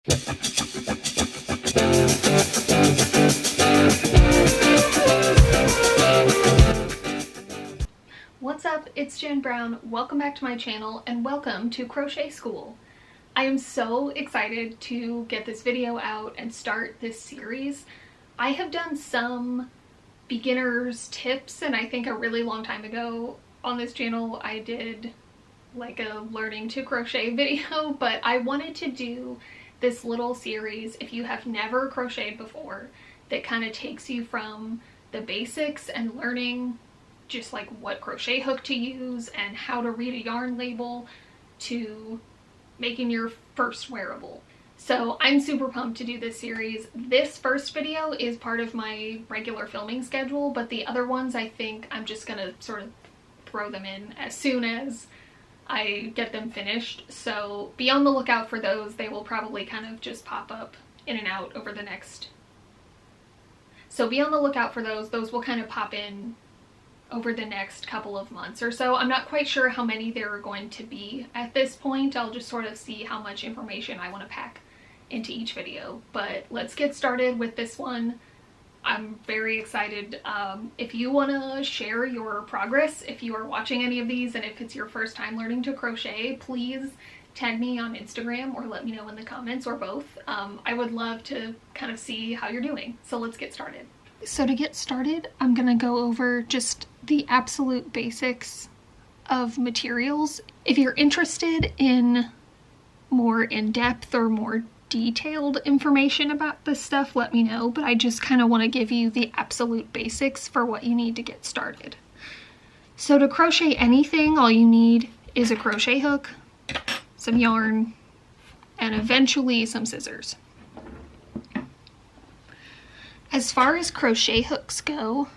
What's up? It's Jen Brown. Welcome back to my channel and welcome to Crochet School. I am so excited to get this video out and start this series. I have done some beginners tips, and I think a really long time ago on this channel I did like a learning to crochet video, but I wanted to do this little series if you have never crocheted before that kind of takes you from the basics and learning just like what crochet hook to use and how to read a yarn label to making your first wearable. So I'm super pumped to do this series. This first video is part of my regular filming schedule, but the other ones I think I'm just gonna sort of throw them in as soon as I get them finished. So be on the lookout for those. They will probably kind of just pop up in and out over the next. So be on the lookout for those. Those will kind of pop in over the next couple of months or so. I'm not quite sure how many there are going to be at this point. I'll just sort of see how much information I want to pack into each video. But let's get started with this one. I'm very excited. If you want to share your progress, if you are watching any of these and if it's your first time learning to crochet, please tag me on Instagram or let me know in the comments, or both. I would love to kind of see how you're doing. So let's get started. So to get started, I'm gonna go over just the absolute basics of materials. If you're interested in more in-depth or more detailed information about this stuff, let me know, but I just kind of want to give you the absolute basics for what you need to get started. So to crochet anything, all you need is a crochet hook, some yarn, and eventually some scissors. As far as crochet hooks go,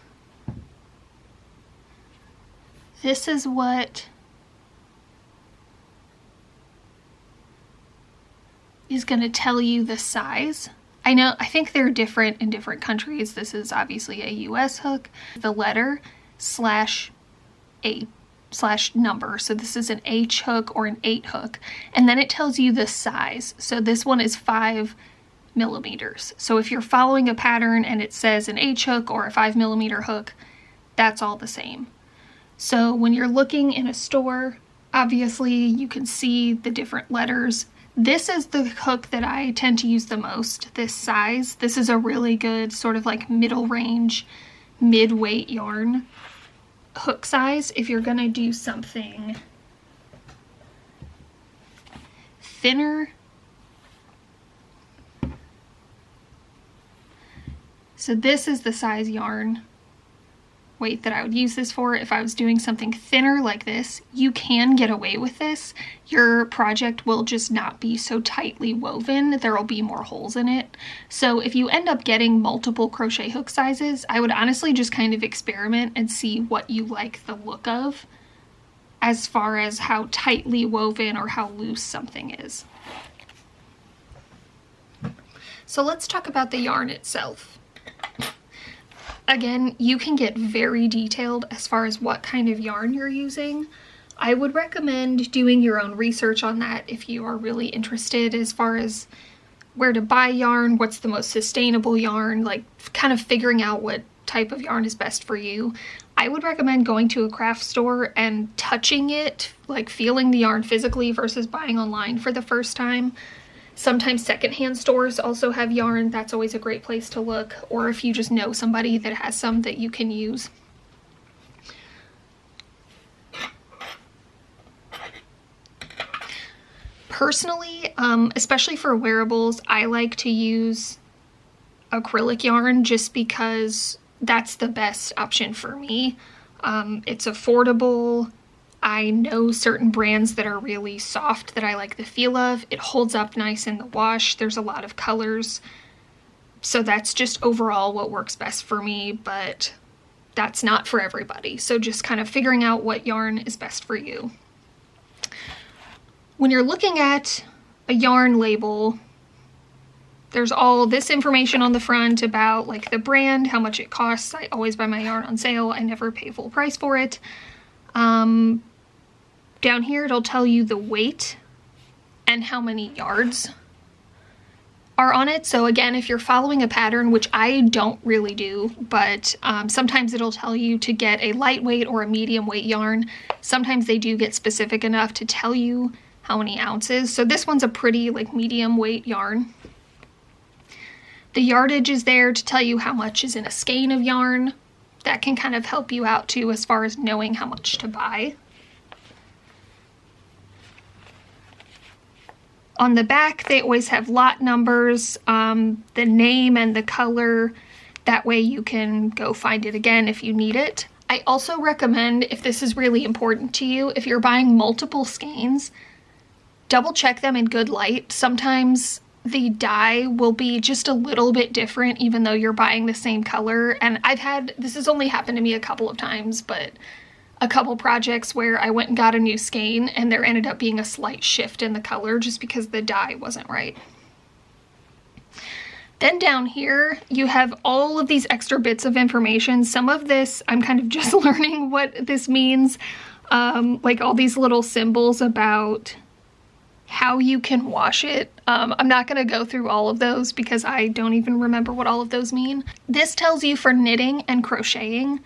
this is what is going to tell you the size. I think they're different in different countries. This is obviously a US hook. The letter /A/number. So this is an H hook or an 8 hook. And then it tells you the size. So this one is 5 millimeters. So if you're following a pattern and it says an H hook or a 5mm hook, that's all the same. So when you're looking in a store, obviously you can see the different letters. This is the hook that I tend to use the most, this size. This is a really good sort of like middle range, mid-weight yarn hook size. If you're gonna do something thinner, so this is the size yarn weight that I would use this for. If I was doing something thinner like this, you can get away with this. Your project will just not be so tightly woven. There will be more holes in it. So if you end up getting multiple crochet hook sizes, I would honestly just kind of experiment and see what you like the look of as far as how tightly woven or how loose something is. So let's talk about the yarn itself. Again, you can get very detailed as far as what kind of yarn you're using. I would recommend doing your own research on that if you are really interested as far as where to buy yarn, what's the most sustainable yarn, like kind of figuring out what type of yarn is best for you. I would recommend going to a craft store and touching it, like feeling the yarn physically versus buying online for the first time. Sometimes secondhand stores also have yarn. That's always a great place to look. Or if you just know somebody that has some that you can use. Personally, especially for wearables, I like to use acrylic yarn just because that's the best option for me. It's affordable. I know certain brands that are really soft that I like the feel of. It holds up nice in the wash. There's a lot of colors. So that's just overall what works best for me, but that's not for everybody. So just kind of figuring out what yarn is best for you. When you're looking at a yarn label, there's all this information on the front about like the brand, how much it costs. I always buy my yarn on sale. I never pay full price for it. Down here, it'll tell you the weight and how many yards. are on it. So again, if you're following a pattern, which I don't really do, but sometimes it'll tell you to get a lightweight or a medium weight yarn. Sometimes they do get specific enough to tell you how many ounces. So this one's a pretty like medium weight yarn. The yardage is there to tell you how much is in a skein of yarn. That can kind of help you out too as far as knowing how much to buy. On the back, they always have lot numbers, the name and the color. That way you can go find it again if you need it. I also recommend, if this is really important to you, if you're buying multiple skeins, double check them in good light. Sometimes the dye will be just a little bit different even though you're buying the same color. And this has only happened to me a couple of times, but a couple projects where I went and got a new skein and there ended up being a slight shift in the color just because the dye wasn't right. Then down here, you have all of these extra bits of information. Some of this, I'm kind of just learning what this means. Like all these little symbols about how you can wash it. I'm not going to go through all of those because I don't even remember what all of those mean. This tells you for knitting and crocheting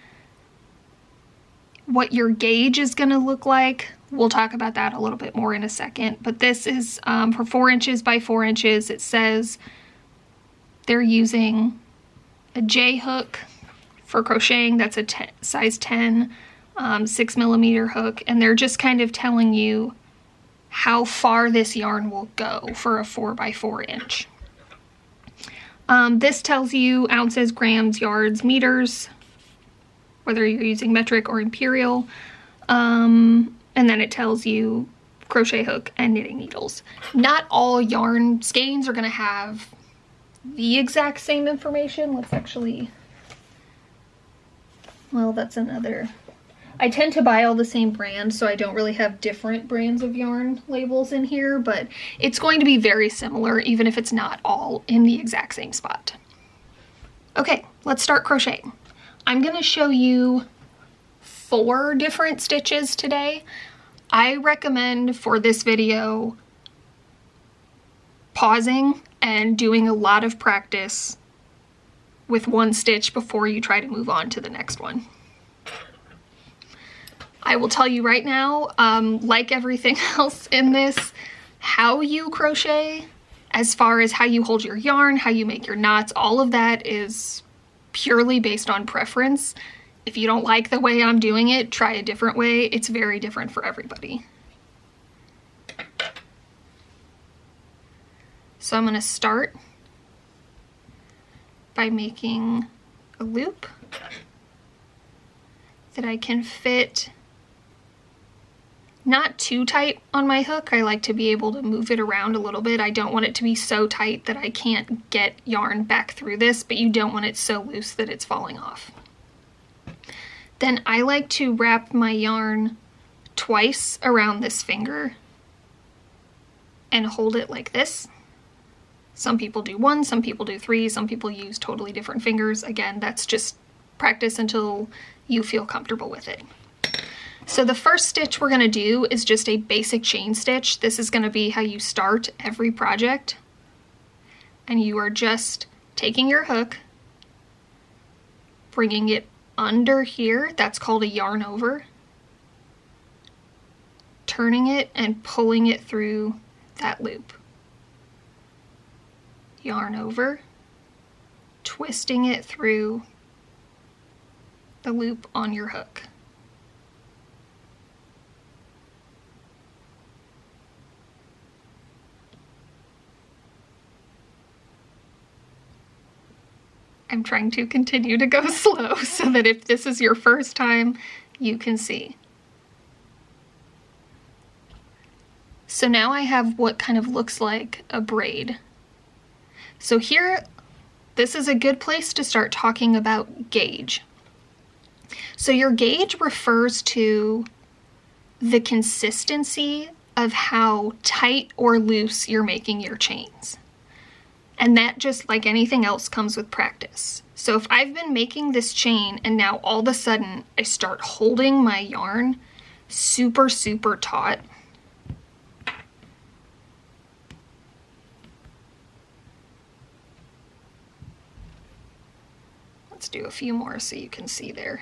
what your gauge is going to look like. We'll talk about that a little bit more in a second, but this is for 4 inches by 4 inches. It says they're using a J hook for crocheting. That's a size 10, 6mm hook, and they're just kind of telling you how far this yarn will go for a 4 by 4 inch. This tells you ounces, grams, yards, meters, whether you're using metric or imperial. And then it tells you crochet hook and knitting needles. Not all yarn skeins are going to have the exact same information. Let's actually, well, that's another. I tend to buy all the same brands, so I don't really have different brands of yarn labels in here, but it's going to be very similar, even if it's not all in the exact same spot. Okay, let's start crocheting. I'm going to show you 4 different stitches today. I recommend for this video pausing and doing a lot of practice with one stitch before you try to move on to the next one. I will tell you right now, like everything else in this, how you crochet, as far as how you hold your yarn, how you make your knots, all of that is purely based on preference. If you don't like the way I'm doing it, try a different way. It's very different for everybody. So I'm going to start by making a loop that I can fit not too tight on my hook. I like to be able to move it around a little bit. I don't want it to be so tight that I can't get yarn back through this, but you don't want it so loose that it's falling off. Then I like to wrap my yarn twice around this finger and hold it like this. Some people do 1, some people do 3, some people use totally different fingers. Again, that's just practice until you feel comfortable with it. So the first stitch we're going to do is just a basic chain stitch. This is going to be how you start every project. And you are just taking your hook, bringing it under here, that's called a yarn over, turning it and pulling it through that loop. Yarn over, twisting it through the loop on your hook. I'm trying to continue to go slow so that if this is your first time, you can see. So now I have what kind of looks like a braid. So here, this is a good place to start talking about gauge. So your gauge refers to the consistency of how tight or loose you're making your chains. And that, just like anything else, comes with practice. So if I've been making this chain and now all of a sudden I start holding my yarn super, super taut, Let's do a few more so you can see there.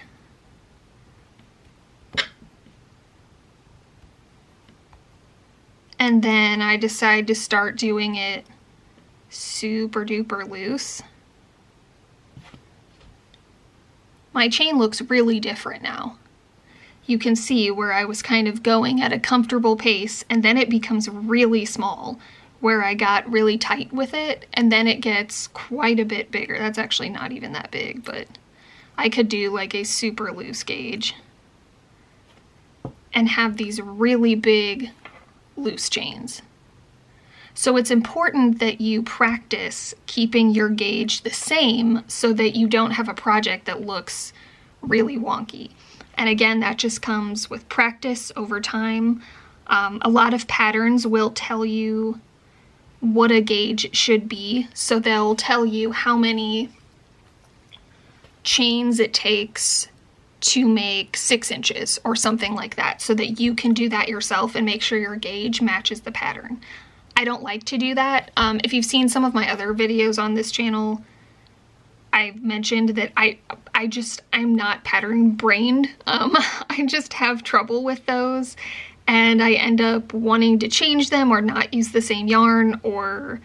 And then I decide to start doing it super duper loose. My chain looks really different now. You can see where I was kind of going at a comfortable pace, and then it becomes really small, where I got really tight with it, and then it gets quite a bit bigger. That's actually not even that big, but I could do like a super loose gauge and have these really big loose chains. So it's important that you practice keeping your gauge the same so that you don't have a project that looks really wonky. And again, that just comes with practice over time. A lot of patterns will tell you what a gauge should be. So they'll tell you how many chains it takes to make 6 inches or something like that, so that you can do that yourself and make sure your gauge matches the pattern. I don't like to do that. If you've seen some of my other videos on this channel, I've mentioned that I'm not pattern brained. I just have trouble with those, and I end up wanting to change them or not use the same yarn or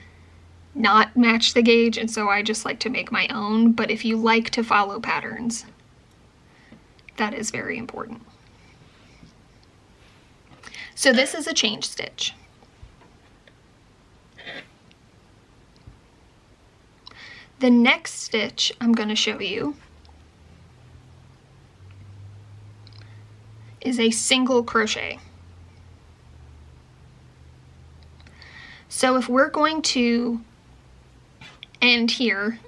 not match the gauge, and so I just like to make my own. But if you like to follow patterns, that is very important. So this is a change stitch. The next stitch I'm going to show you is a single crochet. So if we're going to end here,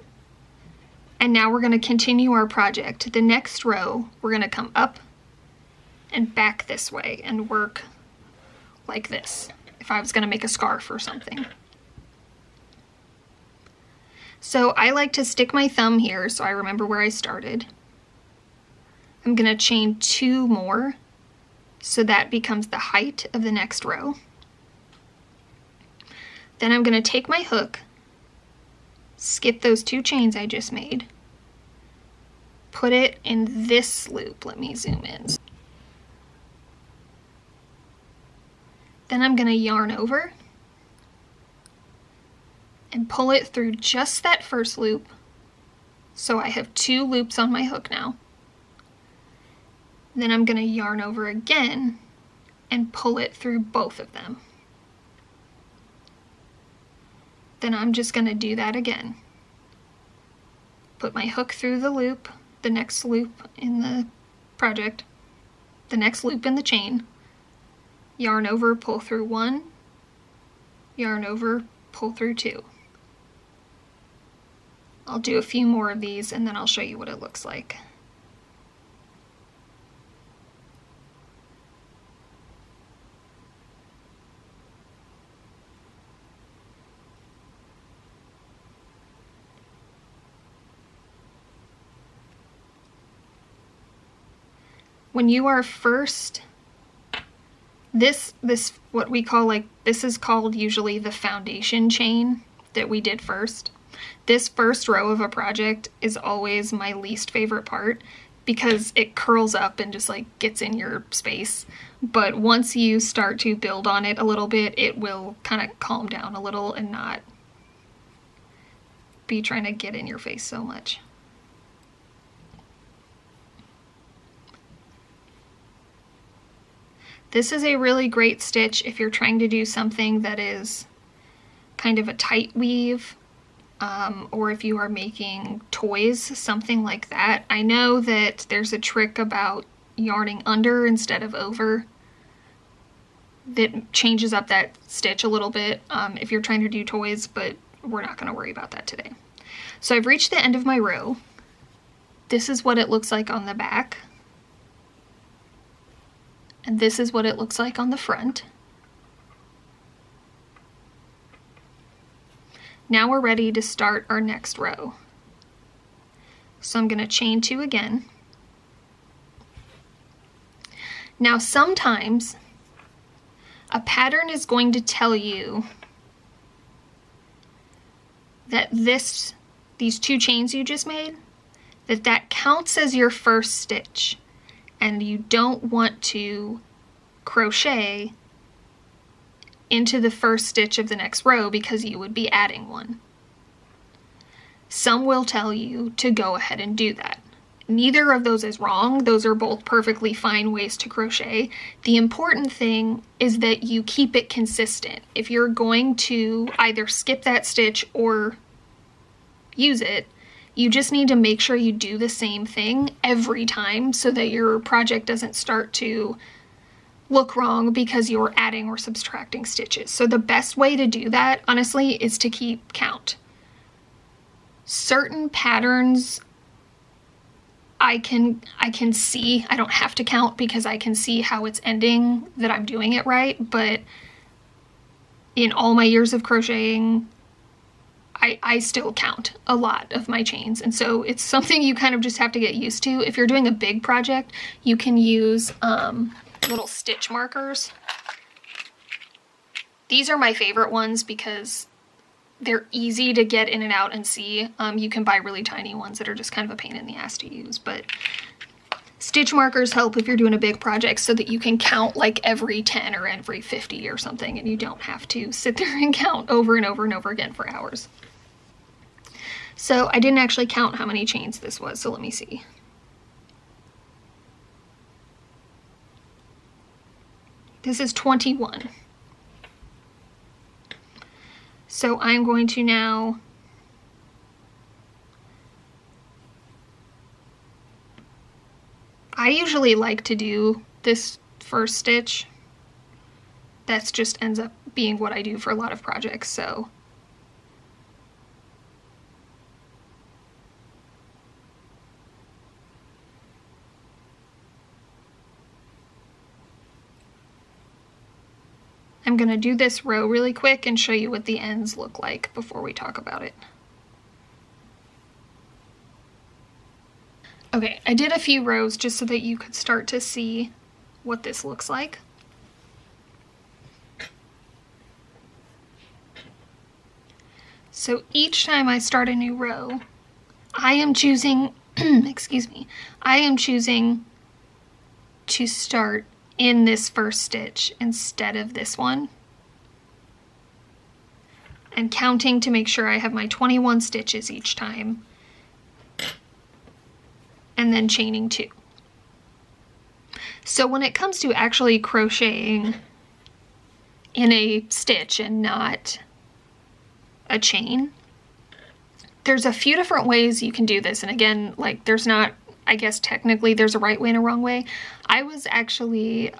and now we're going to continue our project, the next row we're going to come up and back this way and work like this, if I was going to make a scarf or something. So I like to stick my thumb here so I remember where I started. I'm going to chain 2 more so that becomes the height of the next row. Then I'm going to take my hook, skip those 2 chains I just made, put it in this loop. Let me zoom in. Then I'm going to yarn over and pull it through just that first loop. So I have 2 loops on my hook now. Then I'm going to yarn over again and pull it through both of them. Then I'm just going to do that again. Put my hook through the loop, the next loop in the project, the next loop in the chain, yarn over, pull through 1, yarn over, pull through 2. I'll do a few more of these and then I'll show you what it looks like. When you are first, this what we call, like, this is called usually the foundation chain that we did first. This first row of a project is always my least favorite part because it curls up and just like gets in your space. But once you start to build on it a little bit, it will kind of calm down a little and not be trying to get in your face so much. This is a really great stitch if you're trying to do something that is kind of a tight weave, or if you are making toys, something like that. I know that there's a trick about yarning under instead of over that changes up that stitch a little bit if you're trying to do toys, but we're not going to worry about that today. So I've reached the end of my row. This is what it looks like on the back. And this is what it looks like on the front. Now we're ready to start our next row. So I'm going to chain 2 again. Now sometimes a pattern is going to tell you that these 2 chains you just made, that counts as your first stitch, and you don't want to crochet into the first stitch of the next row because you would be adding one. Some will tell you to go ahead and do that. Neither of those is wrong. Those are both perfectly fine ways to crochet. The important thing is that you keep it consistent. If you're going to either skip that stitch or use it, you just need to make sure you do the same thing every time so that your project doesn't start to look wrong because you're adding or subtracting stitches. So the best way to do that, honestly, is to keep count. Certain patterns I can see, I don't have to count because I can see how it's ending, that I'm doing it right, but in all my years of crocheting, I still count a lot of my chains, and so it's something you kind of just have to get used to. If you're doing a big project, you can use little stitch markers. These are my favorite ones because they're easy to get in and out and see. You can buy really tiny ones that are just kind of a pain in the ass to use, but stitch markers help if you're doing a big project so that you can count like every 10 or every 50 or something, and you don't have to sit there and count over and over and over again for hours. So I didn't actually count how many chains this was, so let me see. This is 21. So I'm going to now I usually like to do this first stitch. That's just ends up being what I do for a lot of projects, so I'm gonna do this row really quick and show you what the ends look like before we talk about it. Okay, I did a few rows just so that you could start to see what this looks like. So each time I start a new row, I am choosing, excuse me, I am choosing to start in this first stitch instead of this one, and counting to make sure I have my 21 stitches each time, and then chaining 2. So when it comes to actually crocheting in a stitch and not a chain, there's a few different ways you can do this, and again, like, there's not, I guess technically there's a right way and a wrong way. I was actually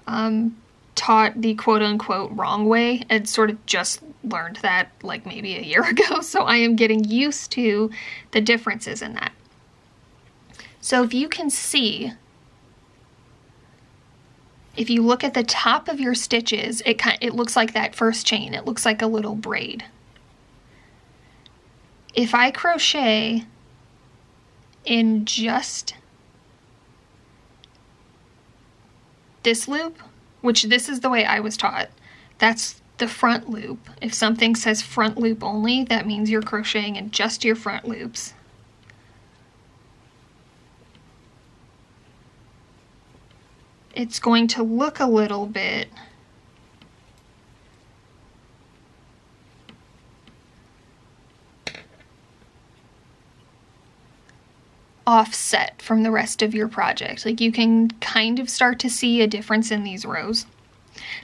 taught the quote-unquote wrong way and sort of just learned that like maybe a year ago, so I am getting used to the differences in that. So if you can see, if you look at the top of your stitches, it looks like that first chain. It looks like a little braid. If I crochet in just this loop, which this is the way I was taught, that's the front loop. If something says front loop only, that means you're crocheting in just your front loops. It's going to look a little bit offset from the rest of your project. Like, you can kind of start to see a difference in these rows.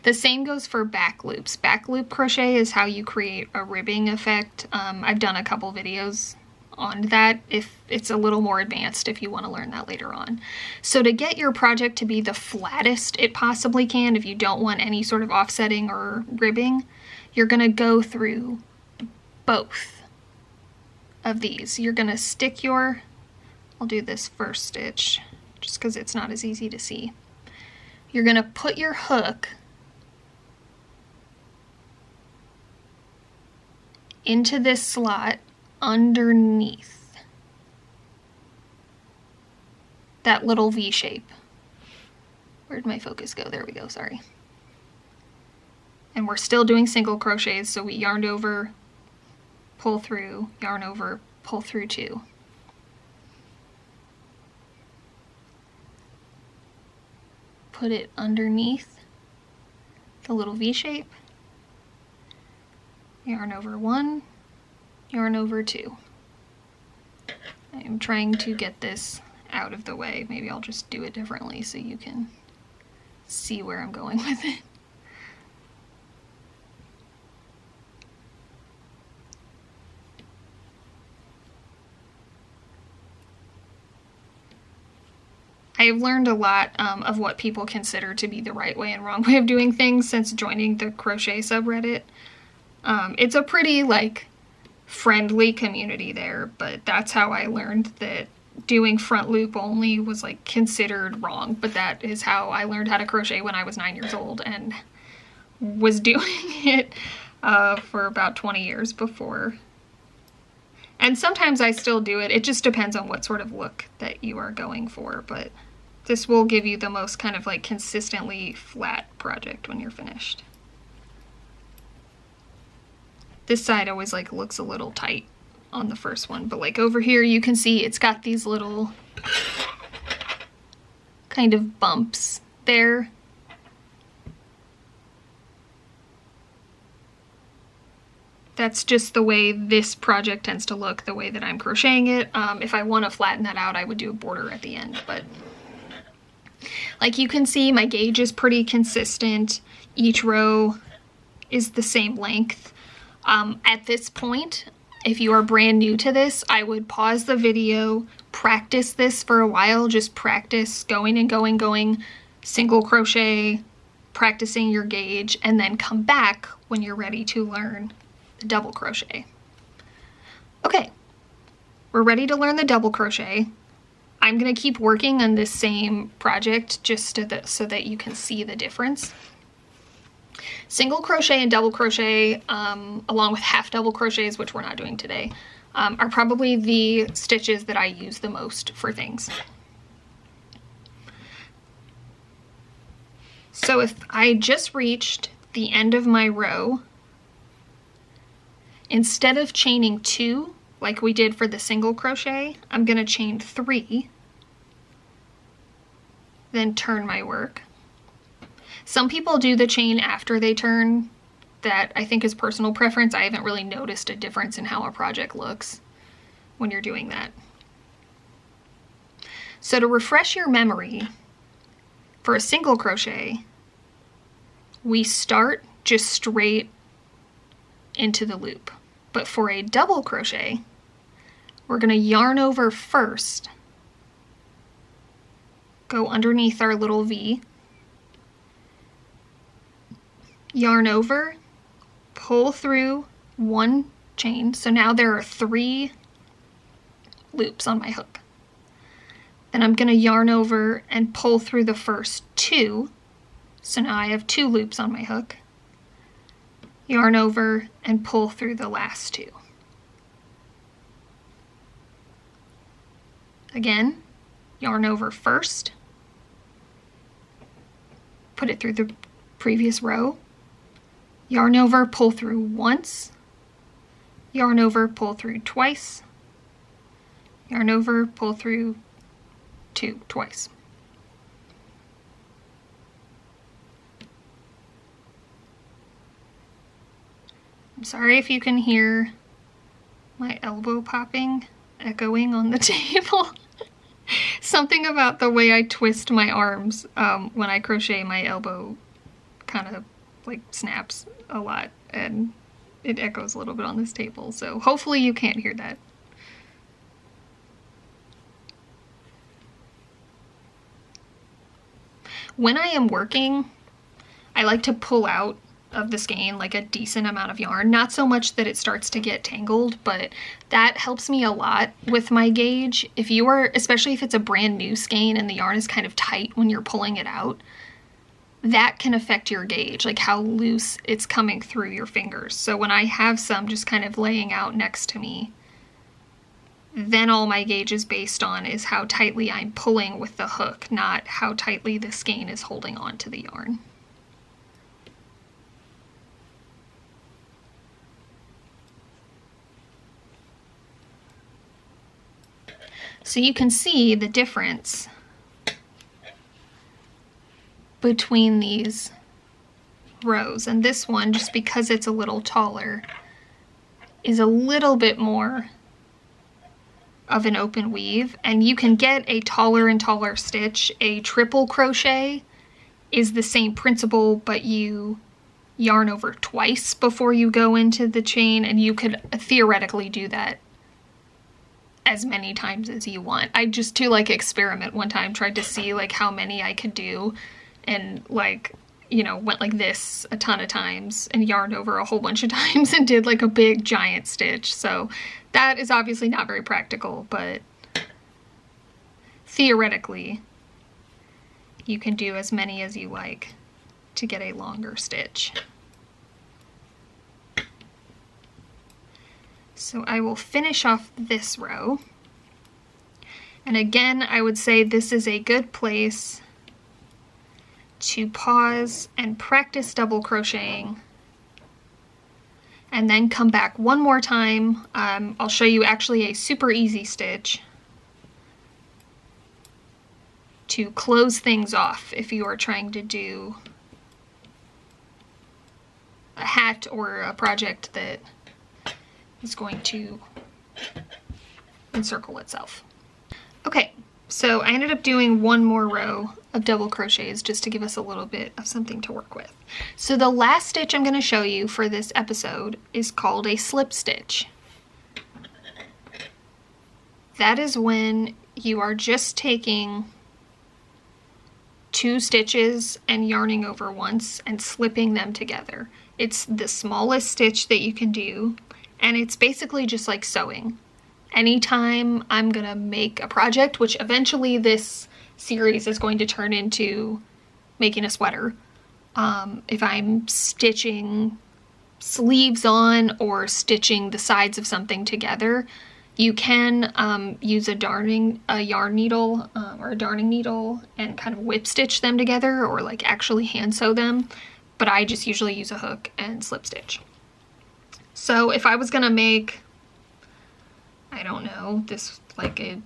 The same goes for back loops. Back loop crochet is how you create a ribbing effect. I've done a couple videos on that. If it's a little more advanced, if you want to learn that later on. So to get your project to be the flattest it possibly can, if you don't want any sort of offsetting or ribbing, you're going to go through both of these. You're going to stick your, I'll do this first stitch just because it's not as easy to see. You're going to put your hook into this slot underneath that little V shape. Where'd my focus go? There we go, sorry. And we're still doing single crochets, so we yarned over, pull through, yarn over, pull through 2. put it underneath the little V shape. Yarn over 1, yarn over 2. I am trying to get this out of the way. Maybe I'll just do it differently so you can see where I'm going with it. I've learned a lot of what people consider to be the right way and wrong way of doing things since joining the crochet subreddit. It's a pretty, like, friendly community there, but that's how I learned that doing front loop only was, like, considered wrong. But that is how I learned how to crochet when I was 9 years old and was doing it for about 20 years before. And sometimes I still do it. It just depends on what sort of look that you are going for, but this will give you the most kind of like consistently flat project when you're finished. This side always like looks a little tight on the first one, but like over here you can see it's got these little kind of bumps there. That's just the way this project tends to look, the way that I'm crocheting it. If I want to flatten that out, I would do a border at the end, but like you can see, my gauge is pretty consistent. Each row is the same length. At this point, if you are brand new to this, I would pause the video, practice this for a while, just practice going and going, single crochet, practicing your gauge, and then come back when you're ready to learn the double crochet. Okay, we're ready to learn the double crochet. I'm gonna keep working on this same project just so that you can see the difference. Single crochet and double crochet, along with half double crochets, which we're not doing today, are probably the stitches that I use the most for things. So if I just reached the end of my row, instead of chaining 2 like we did for the single crochet, I'm gonna chain 3, then turn my work. Some people do the chain after they turn. That I think is personal preference. I haven't really noticed a difference in how a project looks when you're doing that. So to refresh your memory, for a single crochet, we start just straight into the loop. But for a double crochet, we're going to yarn over first, go underneath our little V, yarn over, pull through 1 chain. So now there are 3 loops on my hook. Then I'm going to yarn over and pull through the first 2. So now I have 2 loops on my hook. Yarn over and pull through the last 2. Again, yarn over first, put it through the previous row, yarn over, pull through once, yarn over, pull through twice, yarn over, pull through 2 twice. I'm sorry if you can hear my elbow popping, echoing on the table. Something about the way I twist my arms when I crochet, my elbow kind of like snaps a lot and it echoes a little bit on this table. So hopefully you can't hear that. When I am working, I like to pull out of the skein like a decent amount of yarn. Not so much that it starts to get tangled, but that helps me a lot with my gauge. If you are, especially if it's a brand new skein and the yarn is kind of tight when you're pulling it out, that can affect your gauge, like how loose it's coming through your fingers. So when I have some just kind of laying out next to me, then all my gauge is based on is how tightly I'm pulling with the hook, not how tightly the skein is holding on to the yarn. So you can see the difference between these rows, and this one, just because it's a little taller, is a little bit more of an open weave, and you can get a taller and taller stitch. A triple crochet is the same principle, but you yarn over twice before you go into the chain, and you could theoretically do that as many times as you want. I just, to like experiment one time, tried to see like how many I could do, and like, you know, went like this a ton of times and yarned over a whole bunch of times and did like a big giant stitch. So that is obviously not very practical, but theoretically you can do as many as you like to get a longer stitch. So I will finish off this row. And again, I would say this is a good place to pause and practice double crocheting, and then come back one more time. I'll show you actually a super easy stitch to close things off if you are trying to do a hat or a project that is going to encircle itself. Okay, so I ended up doing one more row of double crochets just to give us a little bit of something to work with. So the last stitch I'm going to show you for this episode is called a slip stitch. That is when you are just taking 2 stitches and yarning over once and slipping them together. It's the smallest stitch that you can do, and it's basically just like sewing. Anytime I'm gonna make a project, which eventually this series is going to turn into making a sweater, if I'm stitching sleeves on or stitching the sides of something together, you can use a yarn needle or a darning needle and kind of whip stitch them together, or like actually hand sew them, but I just usually use a hook and slip stitch. So if I was gonna make, I don't know, this like a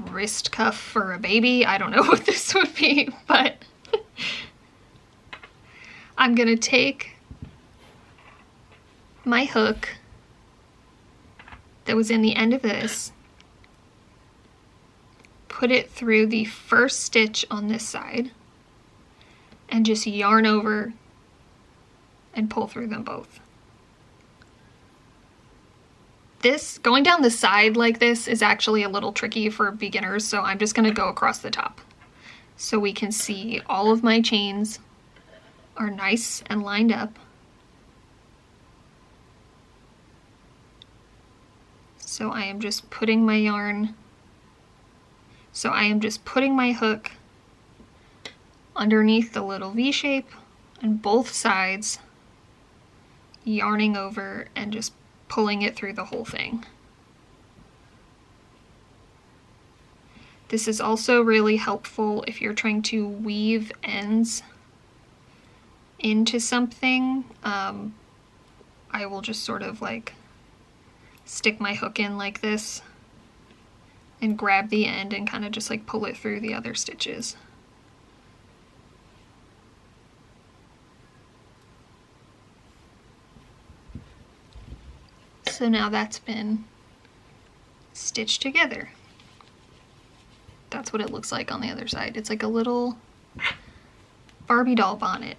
wrist cuff for a baby, I don't know what this would be, but I'm gonna take my hook that was in the end of this, put it through the first stitch on this side, and just yarn over and pull through them both. This, going down the side like this, is actually a little tricky for beginners, so I'm just going to go across the top. So we can see all of my chains are nice and lined up. So I am just putting my yarn, so I am just putting my hook underneath the little V shape on both sides, yarning over and just pulling it through the whole thing. This is also really helpful if you're trying to weave ends into something. I will just sort of like stick my hook in like this and grab the end and kind of just like pull it through the other stitches. So now that's been stitched together. That's what it looks like on the other side. It's like a little Barbie doll bonnet.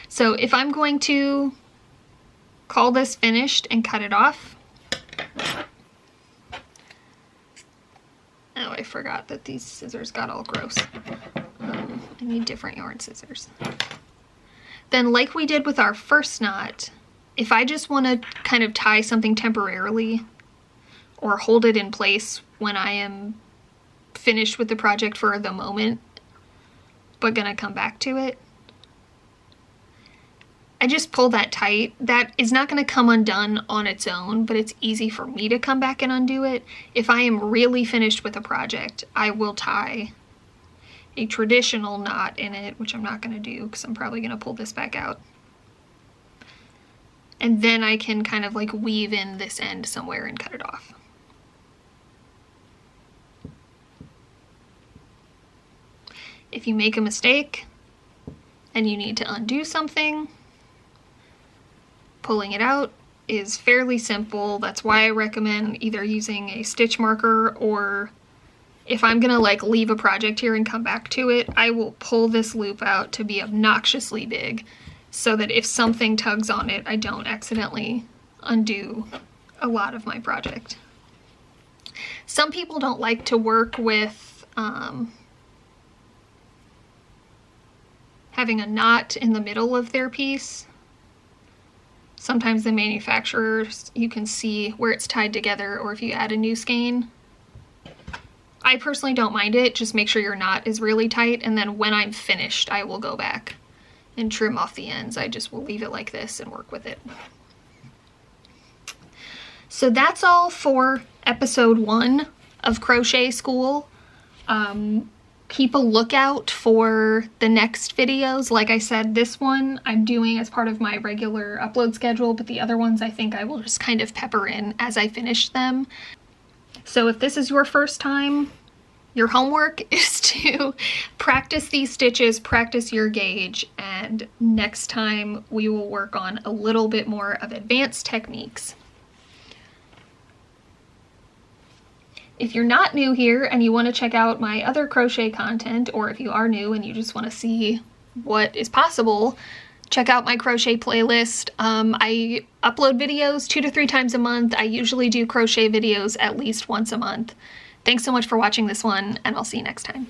So if I'm going to call this finished and cut it off. Oh, I forgot that these scissors got all gross. I need different yarn scissors. Then, like we did with our first knot, if I just want to kind of tie something temporarily or hold it in place when I am finished with the project for the moment, but gonna come back to it, I just pull that tight. That is not going to come undone on its own, but it's easy for me to come back and undo it. If I am really finished with a project, I will tie a traditional knot in it, which I'm not going to do because I'm probably going to pull this back out. And then I can kind of like weave in this end somewhere and cut it off. if you make a mistake and you need to undo something, pulling it out is fairly simple. That's why I recommend either using a stitch marker, or if I'm gonna like leave a project here and come back to it, I will pull this loop out to be obnoxiously big so that if something tugs on it, I don't accidentally undo a lot of my project. Some people don't like to work with having a knot in the middle of their piece. Sometimes the manufacturers, you can see where it's tied together, or if you add a new skein. I personally don't mind it, just make sure your knot is really tight, and then when I'm finished, I will go back and trim off the ends. I just will leave it like this and work with it. So that's all for episode 1 of Crochet School. Keep a lookout for the next videos. Like I said, this one I'm doing as part of my regular upload schedule, but the other ones I think I will just kind of pepper in as I finish them. So if this is your first time, your homework is to practice these stitches, practice your gauge, and next time we will work on a little bit more of advanced techniques. If you're not new here and you want to check out my other crochet content, or if you are new and you just want to see what is possible, check out my crochet playlist. I upload videos 2 to 3 times a month. I usually do crochet videos at least once a month. Thanks so much for watching this one, and I'll see you next time.